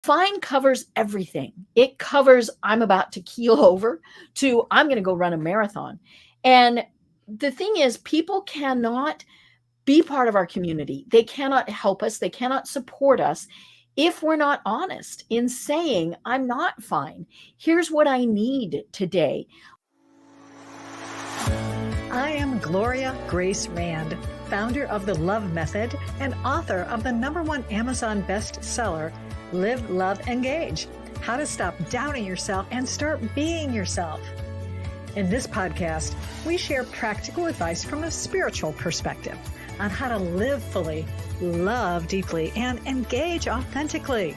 Fine covers everything. It covers I'm about to keel over to I'm going to go run a marathon. And the thing is, people cannot be part of our community. They cannot help us. They cannot support us if we're not honest in saying, I'm not fine. Here's what I need today. I am Gloria Grace Rand, founder of the Love Method and author of the #1 Amazon bestseller, Live, Love, Engage: How to Stop Doubting Yourself and Start Being Yourself. In this podcast, we share practical advice from a spiritual perspective on how to live fully, love deeply, and engage authentically,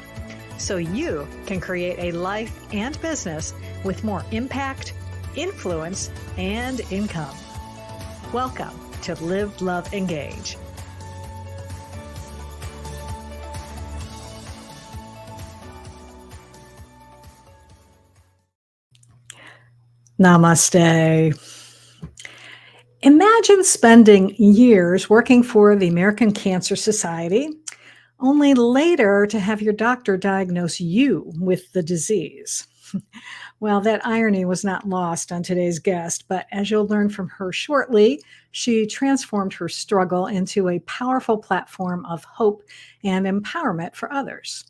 so you can create a life and business with more impact, influence, and income. Welcome to Live, Love, Engage. Namaste. Imagine spending years working for the American Cancer Society, only later to have your doctor diagnose you with the disease. Well, that irony was not lost on today's guest, but as you'll learn from her shortly, she transformed her struggle into a powerful platform of hope and empowerment for others.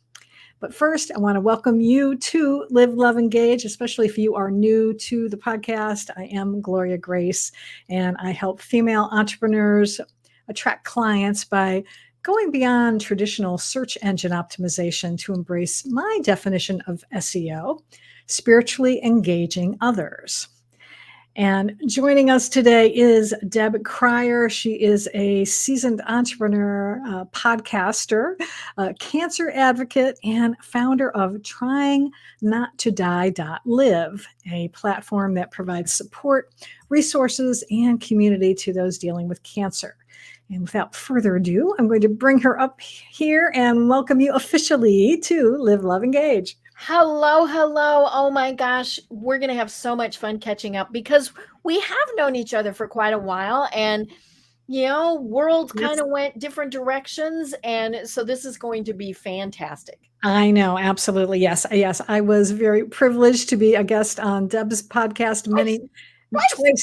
But first, I want to welcome you to Live, Love, Engage, especially if you are new to the podcast. I am Gloria Grace, and I help female entrepreneurs attract clients by going beyond traditional search engine optimization to embrace my definition of SEO, spiritually engaging others. And joining us today is Deb Krier. She is a seasoned entrepreneur, podcaster, cancer advocate, and founder of Trying Not to Die.Live, a platform that provides support, resources, and community to those dealing with cancer. And without further ado, I'm going to bring her up here and welcome you officially to Live, Love, Engage. Hello, hello. Oh my gosh, we're going to have so much fun catching up because we have known each other for quite a while, and worlds kind of went different directions, and so this is going to be fantastic. I know, absolutely. Yes. I was very privileged to be a guest on Deb's podcast twice.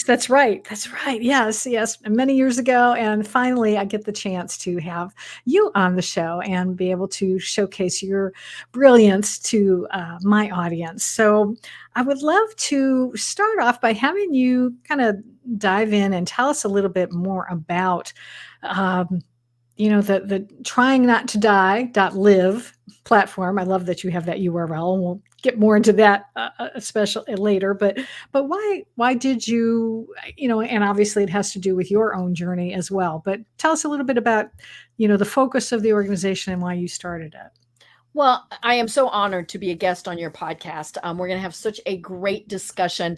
That's right. Yes. Many years ago. And finally, I get the chance to have you on the show and be able to showcase your brilliance to my audience. So I would love to start off by having you kind of dive in and tell us a little bit more about the Trying Not to Die.Live platform. I love that you have that URL, and we'll get more into that especially later. But why did you, and obviously it has to do with your own journey as well. But tell us a little bit about, the focus of the organization and why you started it. Well, I am so honored to be a guest on your podcast. We're going to have such a great discussion.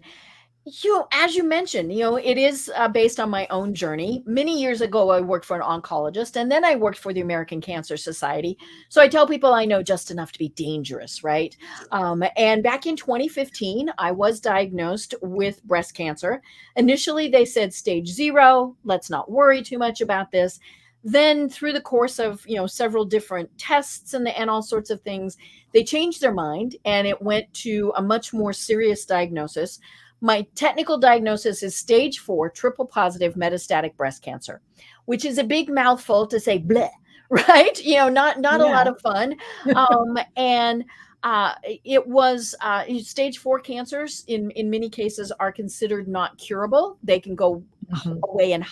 As you mentioned, it is based on my own journey. Many years ago, I worked for an oncologist, and then I worked for the American Cancer Society. So I tell people I know just enough to be dangerous, right? And back in 2015, I was diagnosed with breast cancer. Initially, they said stage 0. Let's not worry too much about this. Then through the course of, several different tests and all sorts of things, they changed their mind, and it went to a much more serious diagnosis. My technical diagnosis is stage 4 triple positive metastatic breast cancer, which is a big mouthful to say bleh, right? Not a lot of fun. And it was stage 4 cancers in many cases are considered not curable. They can go away and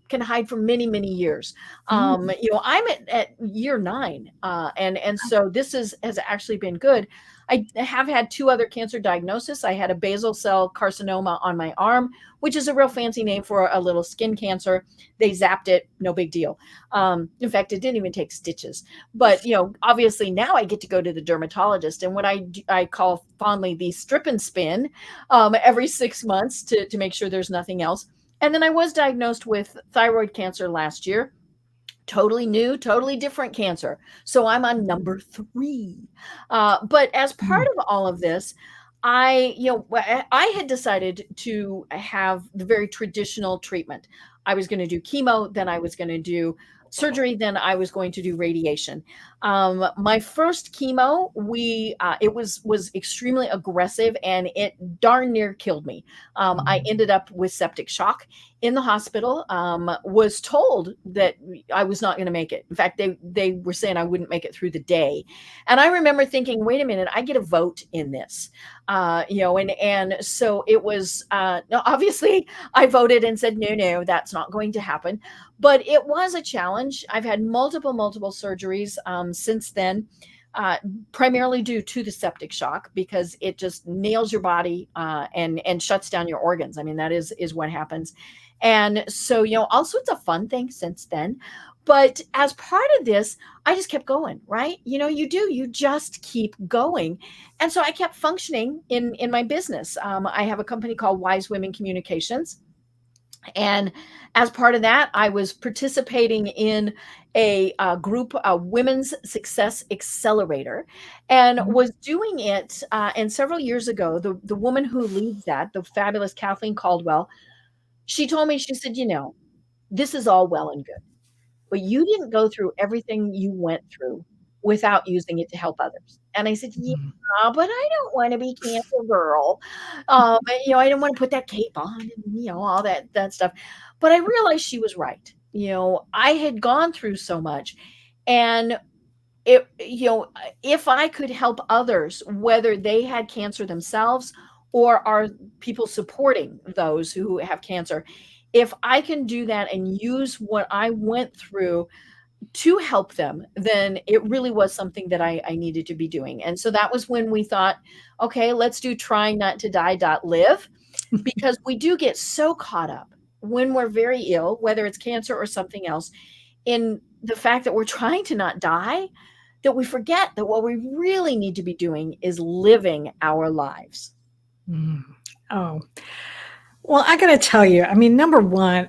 can hide for many, many years. I'm at year 9. And so this has actually been good. I have had 2 other cancer diagnoses. I had a basal cell carcinoma on my arm, which is a real fancy name for a little skin cancer. They zapped it, no big deal. In fact, it didn't even take stitches. But, obviously now I get to go to the dermatologist, and what I call fondly the strip and spin every 6 months to make sure there's nothing else. And then I was diagnosed with thyroid cancer last year. Totally new, totally different cancer. So I'm on number 3. But as part of all of this, I had decided to have the very traditional treatment. I was going to do chemo, then I was going to do surgery, then I was going to do radiation. My first chemo, it was extremely aggressive, and it darn near killed me. I ended up with septic shock in the hospital. Was told that I was not going to make it. In fact, they were saying I wouldn't make it through the day. And I remember thinking, wait a minute, I get a vote in this. And so it was, no, obviously I voted and said, no, that's not going to happen. But it was a challenge. I've had multiple surgeries since then, primarily due to the septic shock, because it just nails your body and shuts down your organs. I mean, that is what happens. And so, all sorts of fun things since then. But as part of this, I just kept going, right? You just keep going. And so I kept functioning in my business. I have a company called Wise Women Communications. And as part of that, I was participating in a group, a Women's Success Accelerator, and was doing it. And several years ago, the woman who leads that, the fabulous Kathleen Caldwell, she told me, she said, this is all well and good, but you didn't go through everything you went through without using it to help others. And I said, yeah, but I don't want to be cancer girl. I didn't want to put that cape on and, all that stuff. But I realized she was right. I had gone through so much, and if I could help others, whether they had cancer themselves or are people supporting those who have cancer, if I can do that and use what I went through to help them, then it really was something that I needed to be doing. And so that was when we thought, okay, let's do Trying Not to Die.Live, because we do get so caught up when we're very ill, whether it's cancer or something else, in the fact that we're trying to not die, that we forget that what we really need to be doing is living our lives. Oh, well, I got to tell you, I mean, number one,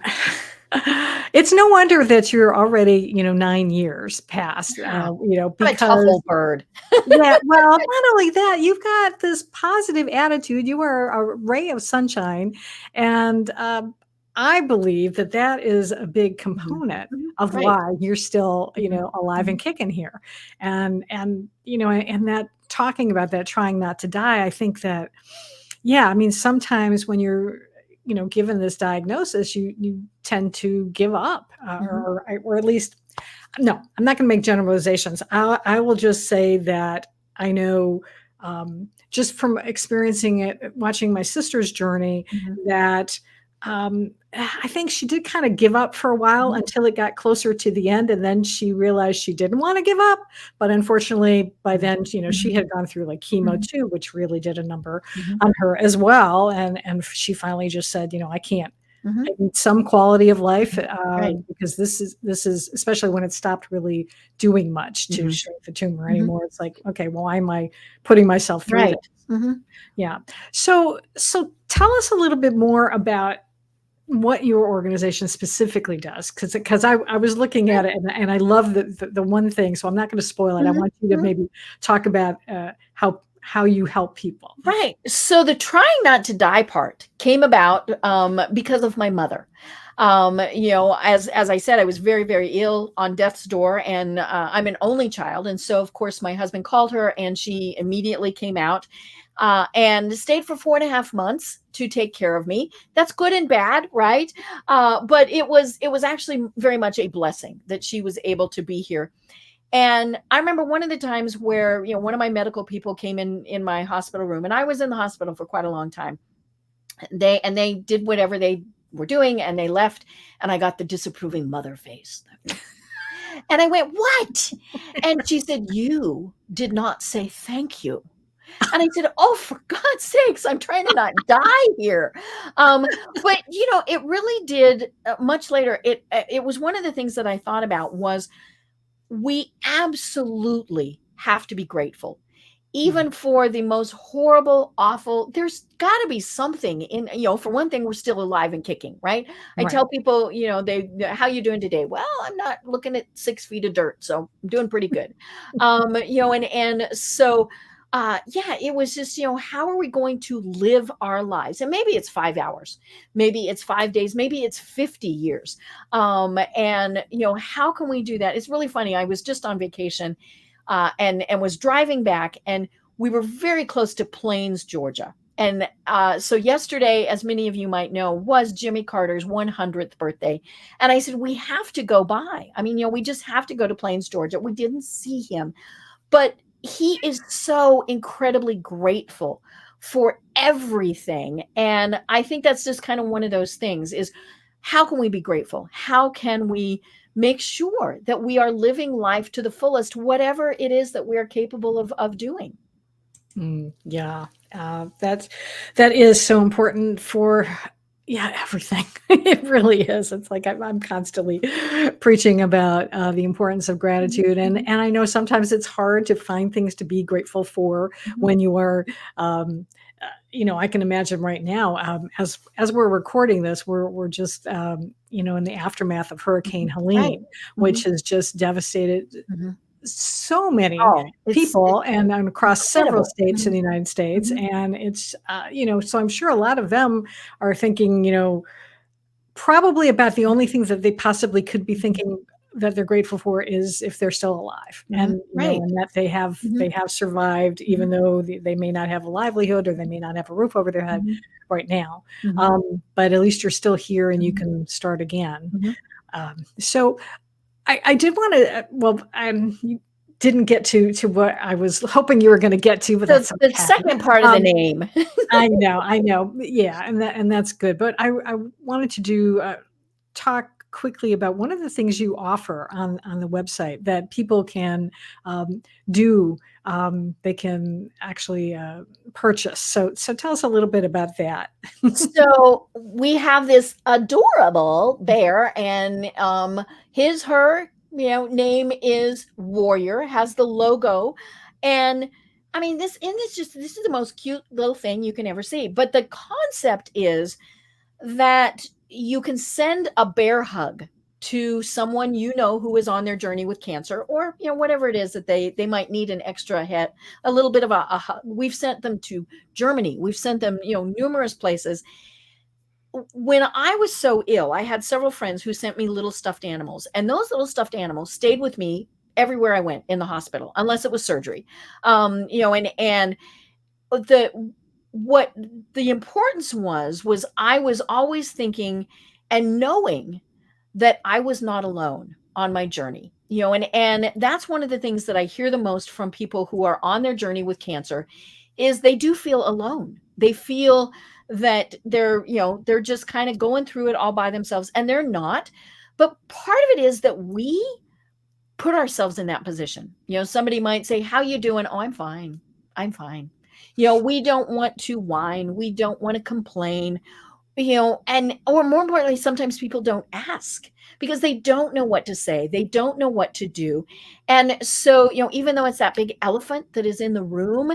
it's no wonder that you're already, 9 years past, What a tough because old bird. yeah, well, not only that, you've got this positive attitude. You are a ray of sunshine, and I believe that is a big component of Right. why you're still, alive and kicking here, and and that talking about that, trying not to die. I think that, yeah, I mean, sometimes when you're given this diagnosis, you tend to give up, or at least, no, I'm not going to make generalizations. I will just say that I know, just from experiencing it, watching my sister's journey, that I think she did kind of give up for a while until it got closer to the end, and then she realized she didn't want to give up. But unfortunately, by then, she had gone through like chemo too, which really did a number on her as well. And she finally just said, I can't. I need some quality of life, because this is especially when it stopped really doing much to shrink the tumor anymore. It's like, okay, well, why am I putting myself through this? Yeah. So tell us a little bit more about what your organization specifically does, because I was looking at it, and I love the one thing. So I'm not going to spoil it. I want you to maybe talk about how you help people. Right. So the Trying Not to Die part came about because of my mother. As I said, I was very, very ill, on death's door, and I'm an only child. And so, of course, my husband called her, and she immediately came out and stayed for 4.5 months to take care of me. That's good and bad, right? But it was actually very much a blessing that she was able to be here. And I remember one of the times where, one of my medical people came in my hospital room, and I was in the hospital for quite a long time. They did whatever they were doing, and they left, and I got the disapproving mother face. And I went, "What?" And she said, "You did not say thank you." And I said, "Oh, for God's sakes, I'm trying to not die here." But it really did. Much later, it was one of the things that I thought about was, we absolutely have to be grateful, even for the most horrible, awful. There's got to be something in, for one thing, we're still alive and kicking, right? I tell people, how you doing today? Well, I'm not looking at 6 feet of dirt, so I'm doing pretty good. And so yeah, it was just, how are we going to live our lives? And maybe it's 5 hours, maybe it's 5 days, maybe it's 50 years. And, how can we do that? It's really funny. I was just on vacation and was driving back, and we were very close to Plains, Georgia. And so yesterday, as many of you might know, was Jimmy Carter's 100th birthday. And I said, we have to go by. I mean, we just have to go to Plains, Georgia. We didn't see him, but he is so incredibly grateful for everything. And I think that's just kind of one of those things is, how can we be grateful? How can we make sure that we are living life to the fullest, whatever it is that we are capable of doing? Yeah, that is so important for, yeah, everything. It really is. It's like I'm constantly preaching about the importance of gratitude, and I know sometimes it's hard to find things to be grateful for Mhm. when you are. I can imagine right now, as we're recording this, we're just in the aftermath of Hurricane Mhm. Right. Helene, which Mhm. has just devastated Mhm. so many Oh, it's people and across several incredible. states in Mhm. the United States. Mhm. And it's, so I'm sure a lot of them are thinking, probably about the only things that they possibly could be Mhm. thinking that they're grateful for is if they're still alive, Mhm. Right. and that they have Mhm. they have survived, Mhm. even though they may not have a livelihood or they may not have a roof over their head Mhm. right now. Mhm. But at least you're still here and you Mhm. can start again. Mhm. So I did want to, well, you didn't get to what I was hoping you were going to get to, but So that's the okay. second part of the Um, name. I know, yeah, and that's good. But I wanted to talk quickly about one of the things you offer on the website that people can um, do. They can actually purchase. So tell us a little bit about that. So we have this adorable bear, and her name is Warrior, has the logo. And I mean, this is the most cute little thing you can ever see. But the concept is that you can send a bear hug to someone who is on their journey with cancer, or whatever it is that they might need an extra head, a little bit of a hug. We've sent them to Germany, we've sent them numerous places. When I was so ill, I had several friends who sent me little stuffed animals, and those little stuffed animals stayed with me everywhere I went in the hospital, unless it was surgery. And the what the importance was I was always thinking and knowing that I was not alone on my journey. And that's one of the things that I hear the most from people who are on their journey with cancer is they do feel alone. They feel that they're just kind of going through it all by themselves, and they're not. But part of it is that we put ourselves in that position. Somebody might say, "How you doing?" "Oh, I'm fine. I'm fine." We don't want to whine, we don't want to complain, and or more importantly, sometimes people don't ask because they don't know what to say, they don't know what to do. And so, even though it's that big elephant that is in the room,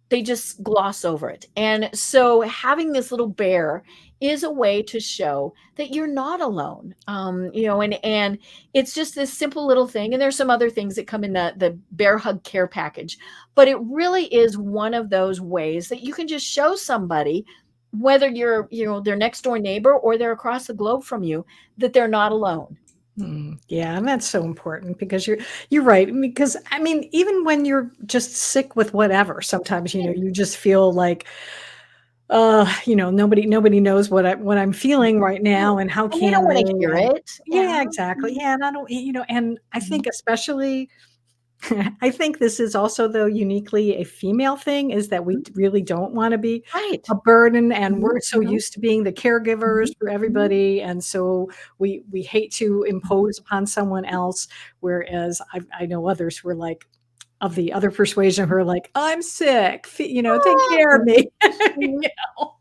they just gloss over it. And so having this little bear is a way to show that you're not alone. And it's just this simple little thing. And there's some other things that come in the bear hug care package, but it really is one of those ways that you can just show somebody, whether you're, their next door neighbor or they're across the globe from you, that they're not alone. Yeah, and that's so important because you're right. Because I mean, even when you're just sick with whatever, sometimes Right. you just feel like, nobody knows what I'm feeling right Right. now, and how And they don't can want they? to hear And it. Yeah. yeah, exactly. Yeah, and I don't, and I Mhm. think especially I think this is also, though, uniquely a female thing, is that we Mhm. really don't wanna be Right. a burden, and Mhm. we're so Mhm. used to being the caregivers Mhm. for Mhm. everybody, and so we hate to impose upon someone else, whereas I know others who are like, of the other persuasion, who are like, "I'm sick, take care of Mhm. me." Mhm. You know?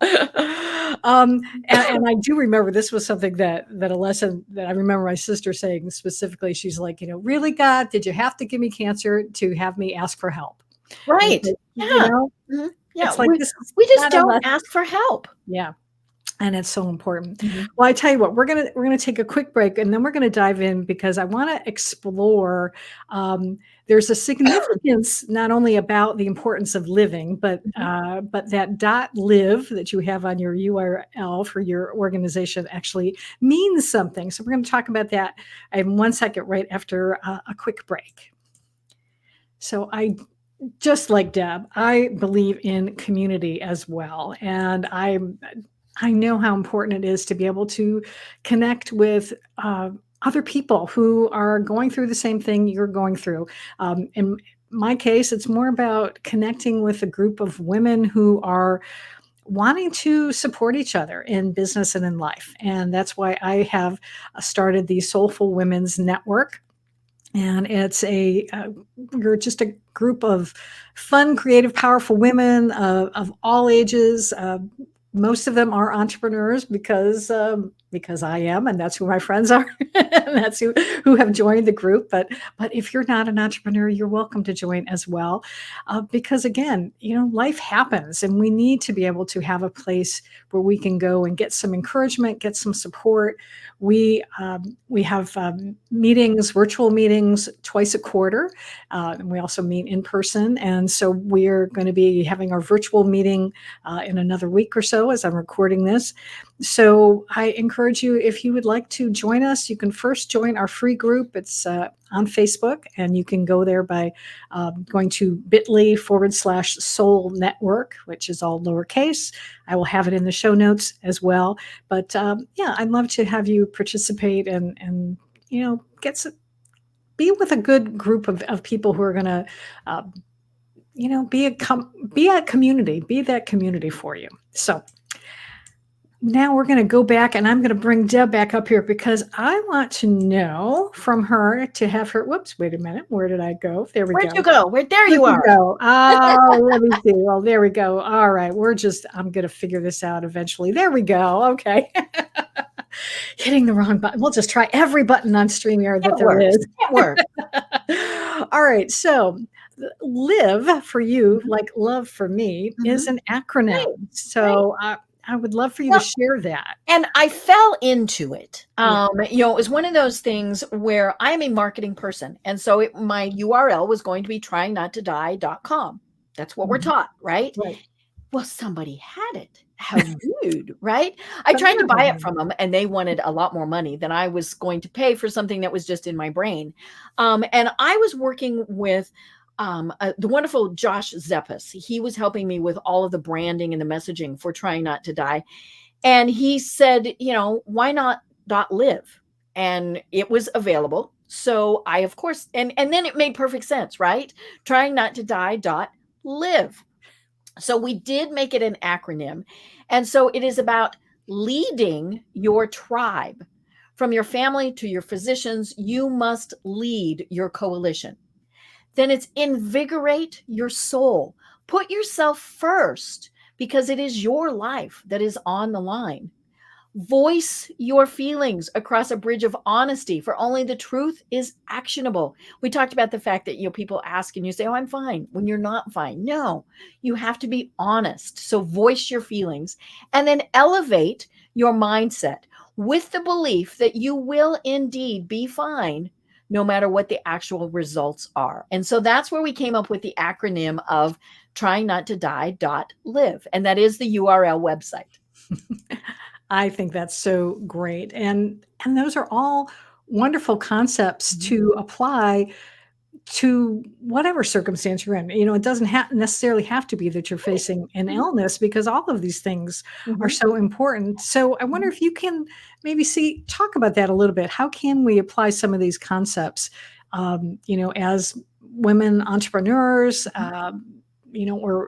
Um, and I do remember this was something that a lesson that I remember my sister saying specifically. She's like, "Really, God, did you have to give me cancer to have me ask for help?" And it's Right. like, Yeah. Mhm. Yeah, it's like, we this is we just not a don't lesson. ask for help. Yeah. And it's so important. Mhm. Well, I tell you what, we're gonna take a quick break, and then we're gonna dive in because I want to explore. There's a significance not only about the importance of living, Mhm. but that .live that you have on your URL for your organization actually means something. So we're going to talk about that in 1 second, right after a quick break. So I just like Deb, I believe in community as well. And I know how important it is to be able to connect with other people who are going through the same thing you're going through. In my case, it's more about connecting with a group of women who are wanting to support each other in business and in life. And that's why I have started the Soulful Women's Network, and we're just a group of fun, creative, powerful women of all ages. Most of them are entrepreneurs because I am, and that's who my friends are, and that's who have joined the group. But if you're not an entrepreneur, you're welcome to join as well, because again, life happens, and we need to be able to have a place where we can go and get some encouragement, get some support. We have meetings, virtual meetings, twice a quarter. And we also meet in person. And so we're going to be having our virtual meeting in another week or so as I'm recording this. So I encourage you, if you would like to join us, you can first join our free group. It's on Facebook, and you can go there by going to bit.ly/soul network, which is all lowercase. I will have it in the show notes as well. But yeah, I'd love to have you participate and be with a good group of people who are going to uh, be a community, be that community for you. So now we're going to go back, and I'm going to bring Deb back up here because I want to know from her to have her. Whoops, wait a minute. Where did I go? There we Where'd go. you go? There There you we are. go. Oh, let me see. Well, there we go. All right. I'm going to figure this out eventually. There we go. Okay. Hitting the wrong button. We'll just try every button on StreamYard that It there works. is. It works. All right. So, live for you, Mhm. like love for me, is Mhm. an acronym. Right. Right. So, I would love for you to Well, share that. and I fell into it. Yeah. It was one of those things where I'm a marketing person. And so my URL was going to be tryingnotodie.com. That's what we're Mhm. taught, right? Right. Well, somebody had it. How rude, right? I tried to buy it Phenomenal. from them, and they wanted a lot more money than I was going to pay for something that was just in my brain. And I was working with the wonderful Josh Zeppes. He was helping me with all of the branding and the messaging for Trying Not to Die. And he said, why not .live? And it was available. So I, of course, and then it made perfect sense, right? Trying Not to Die .live. So we did make it an acronym. And so it is about leading your tribe. From your family to your physicians, you must lead your coalition. Then it's invigorate your soul. Put yourself first because it is your life that is on the line. Voice your feelings across a bridge of honesty, for only the truth is actionable. We talked about the fact that people ask and you say, "Oh, I'm fine," when you're not fine. No, you have to be honest. So voice your feelings, and then elevate your mindset with the belief that you will indeed be fine no matter what the actual results are. And so that's where we came up with the acronym of trying not to die.live, and that is the URL website. I think that's so great. And those are all wonderful concepts Mhm. to apply to whatever circumstance you're in. It doesn't necessarily have to be that you're Right. facing an Mhm, illness, because all of these things are mhm, so important. So I wonder mhm, if you can maybe talk about that a little bit. How can we apply some of these concepts, as women entrepreneurs, mhm,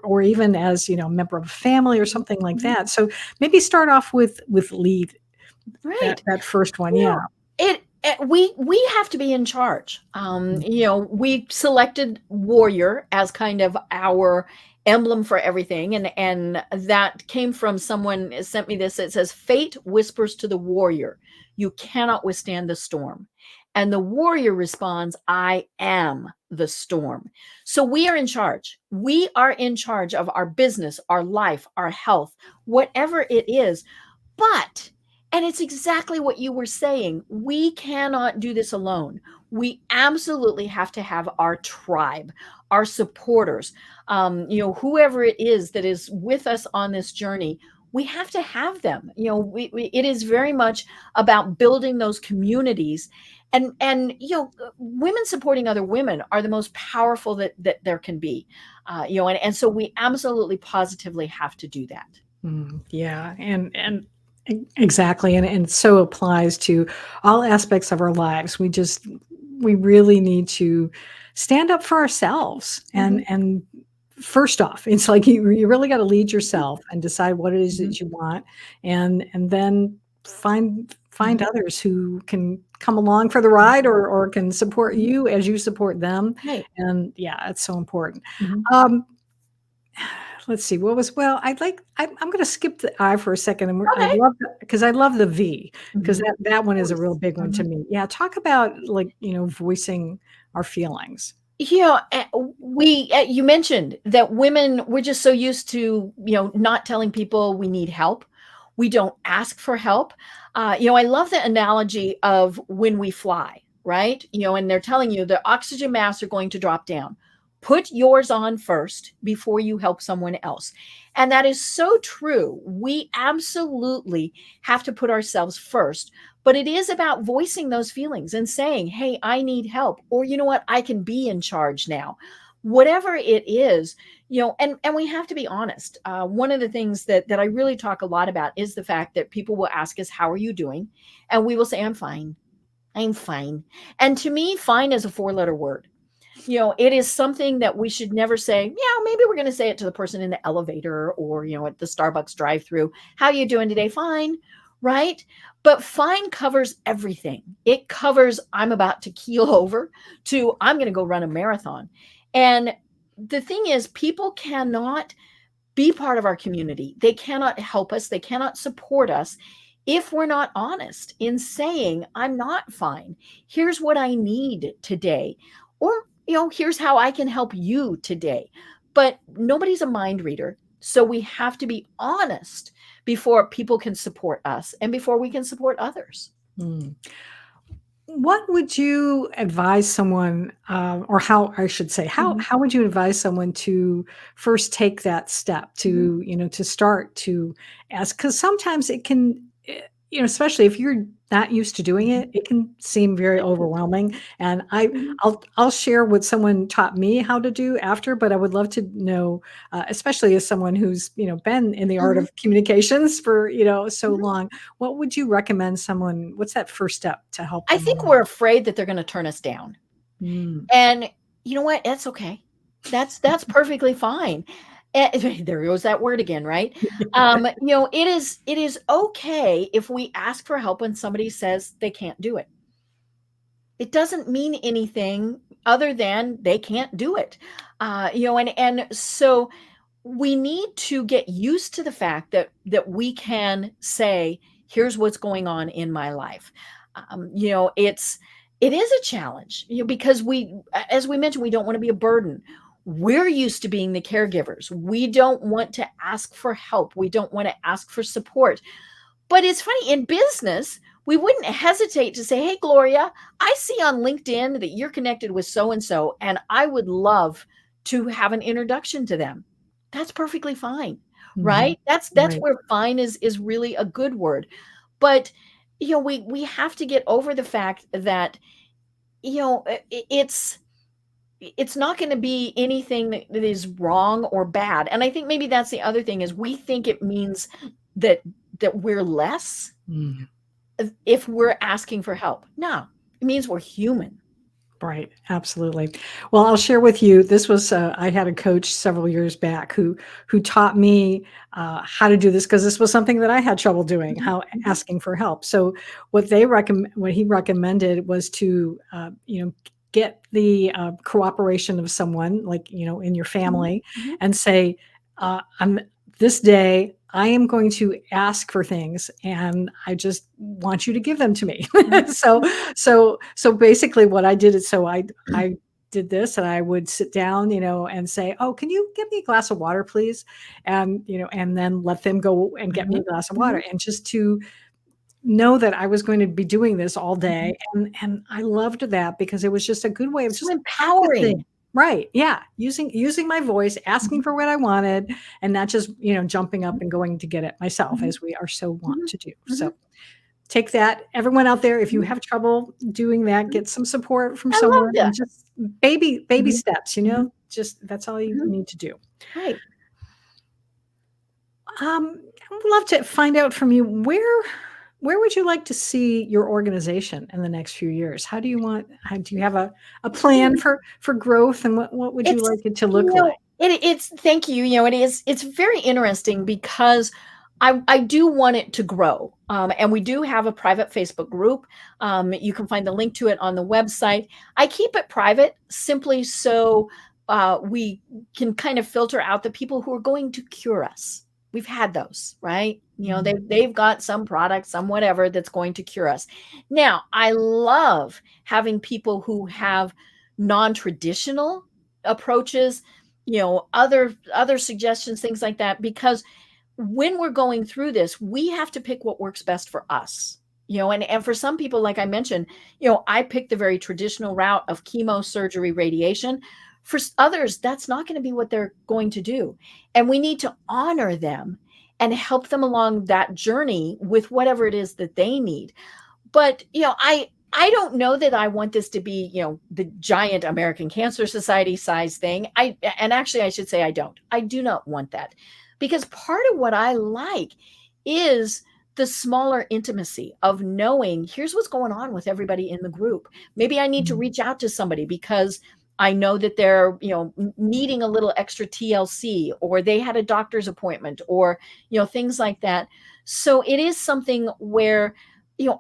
or even as, a member of a family or something like mhm. that. So maybe start off with lead, that, Right. that first one. Yeah. Well, we have to be in charge. We selected warrior as kind of our emblem for everything, and that came from someone sent me this. It says, "Fate whispers to the warrior, you cannot withstand the storm." And the warrior responds, "I am the storm." So we are in charge. We are in charge of our business, our life, our health, whatever it is. But, and it's exactly what you were saying, we cannot do this alone. We absolutely have to have our tribe, our supporters, whoever it is that is with us on this journey. We have to have them. It is very much about building those communities, and women supporting other women are the most powerful that there can be. And so we absolutely positively have to do that. Yeah, and exactly, and it so applies to all aspects of our lives. We really need to stand up for ourselves, Mhm. and first off, it's like you really got to lead yourself and decide what it is Mhm. that you want, and then find Mhm. others who can come along for the ride, or can support Mhm. you as you support them, Right. and yeah, it's so important. Mhm. Um, let's see, what was well, I'm gonna skip the I for a second, and I Okay. love because I love the V, because Mhm. that one Of is a real course. big one to Mhm. me. Yeah, talk about, like, voicing our feelings. You mentioned that women, we're just so used to, not telling people we need help. We don't ask for help. I love the analogy of when we fly, right? And they're telling you the oxygen masks are going to drop down. Put yours on first before you help someone else. And that is so true. We absolutely have to put ourselves first, but it is about voicing those feelings and saying, hey, I need help, or you know what, I can be in charge now, whatever it is. And we have to be honest. One of the things that I really talk a lot about is the fact that people will ask us, how are you doing? And we will say, I'm fine. And to me, fine is a 4-letter word. It is something that we should never say. Yeah, maybe we're going to say it to the person in the elevator, or at the Starbucks drive-through. How you doing today? Fine, right? But fine covers everything. It covers, I'm about to keel over, to I'm going to go run a marathon. And the thing is, people cannot be part of our community. They cannot help us. They cannot support us if we're not honest in saying, I'm not fine. Here's what I need today. Or, here's how I can help you today. But nobody's a mind reader. So we have to be honest before people can support us and before we can support others. Mm. What would you advise someone, or how I should say, Mhm, how would you advise someone to first take that step mhm, to start to ask? Because sometimes it can, especially if you're not used to doing mhm. it, it can seem very It is. overwhelming. And Mhm, I'll share what someone taught me how to do after, but I would love to know, especially as someone who's been in the art mhm, of communications for so mhm. long. What would you recommend someone? What's that first step to help I them think along? we're afraid that they're going to turn us down. Mm. And you know what? That's okay. That's perfectly fine. There goes that word again, right? It is okay if we ask for help when somebody says they can't do it. It doesn't mean anything other than they can't do it. And so we need to get used to the fact that we can say, here's what's going on in my life. It is a challenge, because as we mentioned, we don't want to be a burden. We're used to being the caregivers. We don't want to ask for help. We don't want to ask for support. But it's funny, in business, we wouldn't hesitate to say, hey, Gloria, I see on LinkedIn that you're connected with so and so, and I would love to have an introduction to them. That's perfectly fine, Mhm. right? That's Right. where fine is really a good word. But we have to get over the fact that it's not going to be anything that is wrong or bad. And I think maybe that's the other thing, is we think it means that we're less Mm. if we're asking for help. No, it means we're human. Right. Absolutely. Well, I'll share with you. This was I had a coach several years back who taught me how to do this, because this was something that I had trouble doing. Mhm, How mhm, asking for help. So what he recommended was to get the cooperation of someone, like in your mhm, family, mhm, and say, I'm this day I am going to ask for things, and I just want you to give them to me. mhm, so mhm, so basically what I did is, I did this, and I would sit down, and say, "Oh, can you get me a glass of water, please?" And, and then let them go and get me Mhm. a glass of water. Mhm. And just to know that I was going to be doing this all Mhm. day, and I loved that because it was just a good way of So just practicing. empowering. Right, yeah, using my voice, asking Mhm. for what I wanted, and not just, jumping up and going to get it myself Mhm. as we are so wont Mhm. to do. So, Mhm. take that, everyone out there, if you Mhm. have trouble doing that, Mhm. get some support from I love someone, and that. just baby Mhm. steps, Mhm. just that's all you Mhm. need to do. Right. I would love to find out from you, where would you like to see your organization in the next few years? Do you have a plan for growth, and what would you It's like it to you look like? know, it's thank you, it's very interesting because I do want it to grow, and we do have a private Facebook group. You can find the link to it on the website. I keep it private simply so, we can kind of filter out the people who are going to cure us. We've had those, right? Mm, They've got some product, some whatever that's going to cure us. Now, I love having people who have non-traditional approaches, other suggestions, things like that, because when we're going through this, we have to pick what works best for us. And for some people, like I mentioned, I picked the very traditional route of chemo, surgery, radiation. For others, that's not going to be what they're going to do. And we need to honor them and help them along that journey with whatever it is that they need. But, I don't know that I want this to be, the giant American Cancer Society size thing. And actually I should say I don't. I do not want that. Because part of what I like is the smaller intimacy of knowing here's what's going on with everybody in the group. Maybe I need to mm, reach out to somebody because I know that they're, needing a little extra TLC, or they had a doctor's appointment, or, things like that. So it is something where,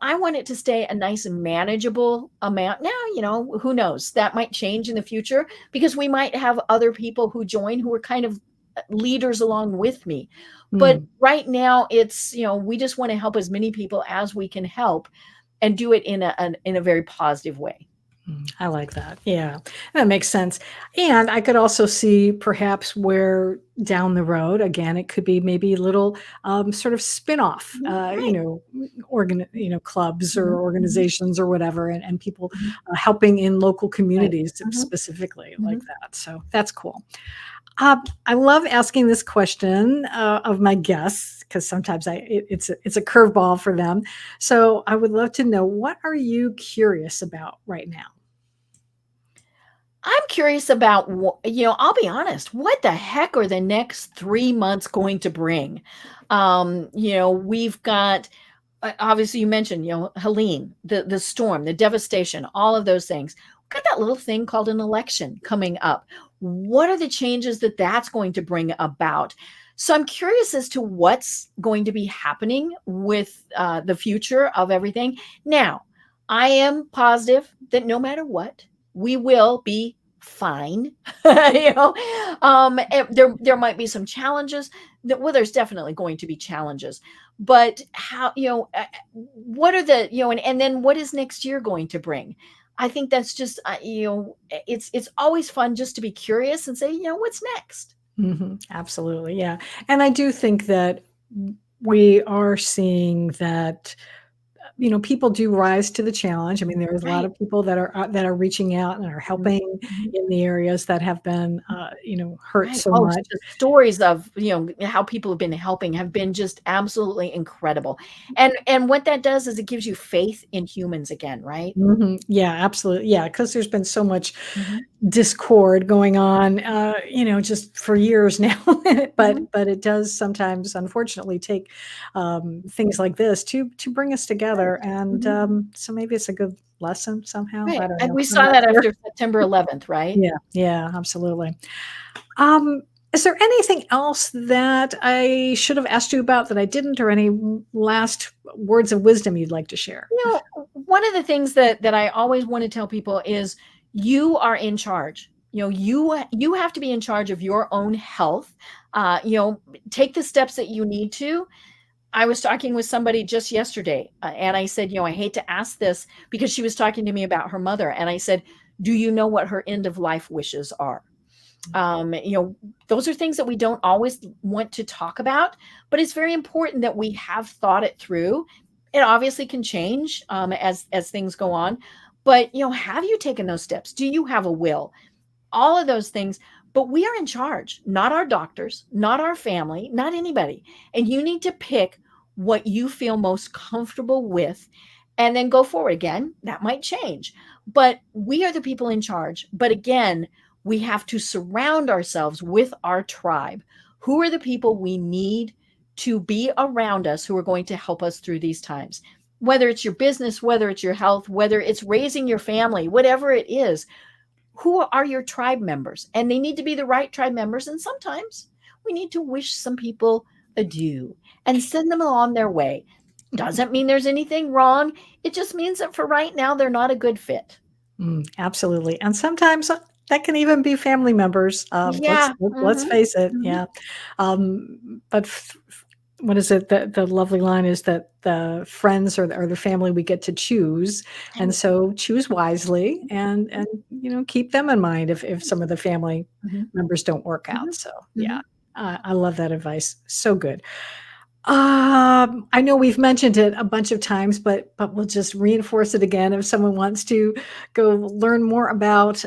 I want it to stay a nice and manageable amount. Now, who knows? That might change in the future because we might have other people who join who are kind of leaders along with me. But mm. right now, it's, we just want to help as many people as we can help and do it in a very positive way. I like that. Yeah, that makes sense. And I could also see perhaps where down the road, again, it could be maybe little sort of spin-off, Mhm. Right. clubs or Mhm. Mhm. organizations or whatever, and people Mhm. helping in local Right. communities Mhm. specifically like Mhm. that. So that's cool. I love asking this question of my guests because sometimes it's a curveball for them. So I would love to know, what are you curious about right now? I'm curious about, I'll be honest, what the heck are the next 3 months going to bring? We've got, obviously you mentioned, Helene, the storm, the devastation, all of those things. We've got that little thing called an election coming up. What are the changes that that's going to bring about? So I'm curious as to what's going to be happening with the future of everything. Now, I am positive that no matter what, we will be fine. There might be some challenges. Well, there's definitely going to be challenges, but how, what are the, and then what is next year going to bring? I think that's just, it's always fun just to be curious and say, what's next? Absolutely, yeah, and I do think that we are seeing that people do rise to the challenge. I mean, there's a lot Right. of people that are reaching out and are Mhm. helping Mhm. in the areas that have been, hurt Right. so Oh, much. the stories of, how people have been helping have been just absolutely incredible. And what that does is it gives you faith in humans again, right? Yeah, absolutely. Yeah, because there's been so much Mhm. discord going on, just for years now. but Mhm. but it does sometimes, unfortunately, take things like this to bring us Right. together. And Mhm. so maybe it's a good lesson somehow. Right. I don't And know. we I'm saw not that sure. after September 11th, right? Yeah, yeah, absolutely. Um, is there anything else that I should have asked you about that I didn't, or any last words of wisdom you'd like to share? One of the things that I always want to tell people is you are in charge. You have to be in charge of your own health. Take the steps that you need to. I was talking with somebody just yesterday, and I said, I hate to ask this because she was talking to me about her mother, and I said, Do you know what her end of life wishes are? You know, those are things that we don't always want to talk about, but it's very important that we have thought it through. It obviously can change as things go on, but you know, have you taken those steps? Do you have a will? All of those things, but we are in charge, not our doctors, not our family, not anybody. And you need to pick what you feel most comfortable with and then go forward. Again, that might change, but we are the people in charge. But again, we have to surround ourselves with our tribe. Who are the people we need to be around us who are going to help us through these times? Whether it's your business, whether it's your health, whether it's raising your family, whatever it is, who are your tribe members? And they need to be the right tribe members. And sometimes we need to wish some people adieu and send them on their way. Doesn't mean there's anything wrong. It just means that for right now, they're not a good fit. Absolutely. And sometimes that can even be family members. Yeah. Let's face it. Mhm. Yeah. But what is it? The lovely line is that the friends or the family we get to choose, and so choose wisely, and you know, keep them in mind if some of the family Mhm. members don't work out. Mhm. So yeah, Mhm. I love that advice. So good. I know we've mentioned it a bunch of times, but we'll just reinforce it again. If someone wants to go learn more about,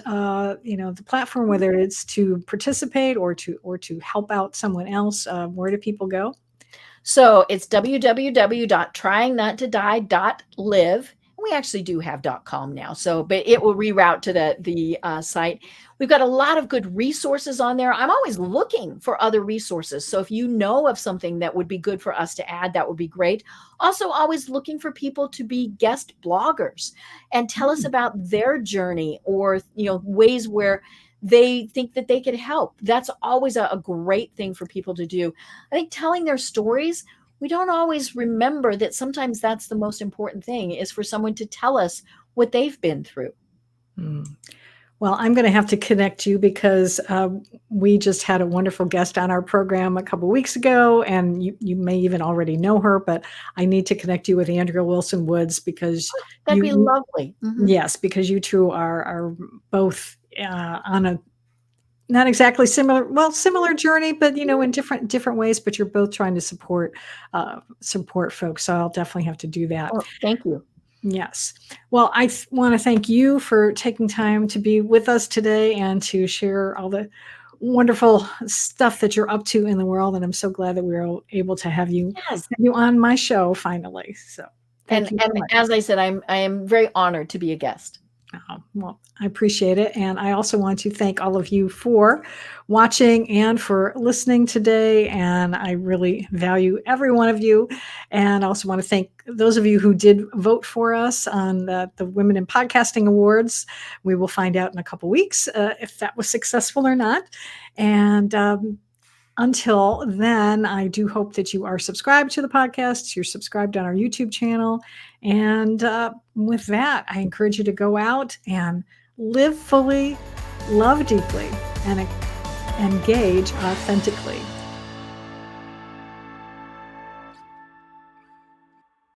you know, the platform, whether it's to participate or to help out someone else, where do people go? So it's www.tryingnottodie.live. We actually do have .com now, so but it will reroute to the site. We've got a lot of good resources on there. I'm always looking for other resources. So if you know of something that would be good for us to add, that would be great. Also, always looking for people to be guest bloggers and tell us about their journey, or you know, ways where they think that they could help. That's always a great thing for people to do. I think telling their stories, we don't always remember that sometimes that's the most important thing, is for someone to tell us what they've been through. Mm. Well, I'm going to have to connect you because we just had a wonderful guest on our program a couple weeks ago, and you may even already know her, but I need to connect you with Andrea Wilson Woods because That'd be lovely. yes, because you two are both on a not exactly similar journey, but you know, in different ways. But you're both trying to support folks, so I'll definitely have to do that. Oh, thank you. Yes. Well, I want to thank you for taking time to be with us today and to share all the wonderful stuff that you're up to in the world. And I'm so glad that we were able to have you Yes. on my show finally. So thank you so much. As I said, I am very honored to be a guest. Well, I appreciate it. And I also want to thank all of you for watching and for listening today. And I really value every one of you. And I also want to thank those of you who did vote for us on the Women in Podcasting Awards. We will find out in a couple weeks if that was successful or not. And until then, I do hope that you are subscribed to the podcast, you're subscribed on our YouTube channel. And with that, I encourage you to go out and live fully, love deeply, and engage authentically.